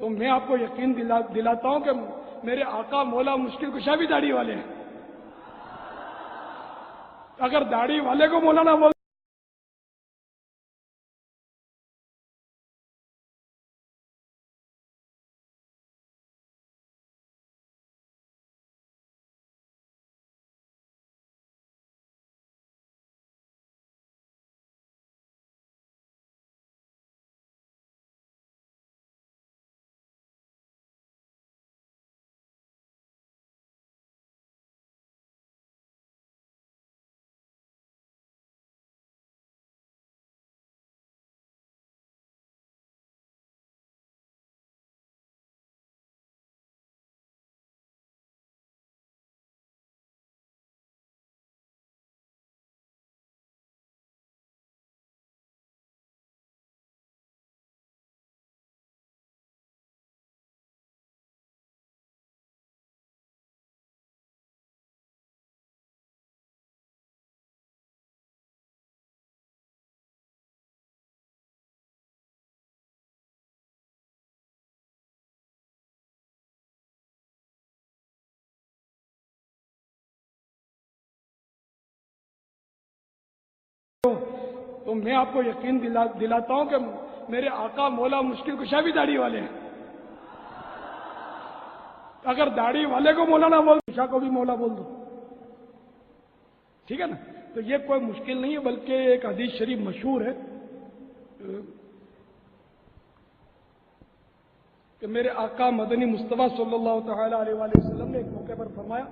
तो मैं आपको यकीन दिलाता हूं कि मेरे आका मौला मुश्किल कुशा भी दाढ़ी वाले हैं। अगर दाढ़ी वाले को मौलाना बोल तो मैं आपको यकीन दिलाता हूं कि मेरे आका मौला मुश्किल कुशा भी दाढ़ी वाले हैं। अगर दाढ़ी वाले को मौलाना बोल कुशा को भी मौला बोल दो, ठीक है ना। तो ये कोई मुश्किल नहीं है, बल्कि एक हदीस शरीफ मशहूर है कि मेरे आका मदनी मुस्तफा सल्लल्लाहु तआला अलैहि वसल्लम ने एक मौके पर फरमाया,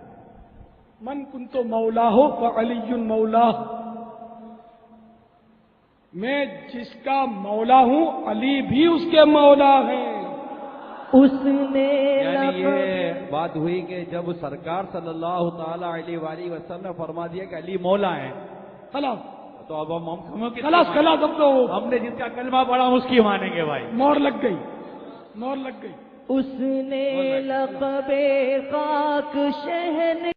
मन कुंतो मौला हो फअलियुन मौला, मैं जिसका मौला हूं अली भी उसके मौला हैं। उसने यानी ये बात हुई कि जब सरकार सल्लल्लाहु ताला अलैहि वसल्लम ने फरमा दिया कि अली मौला है, खलास, तो अब हम खलास अब तो हमने जिसका कलमा पढ़ा उसकी मानेंगे भाई। मोहर लग गई, मोहर लग गई। उसने लक़बे खाक शहन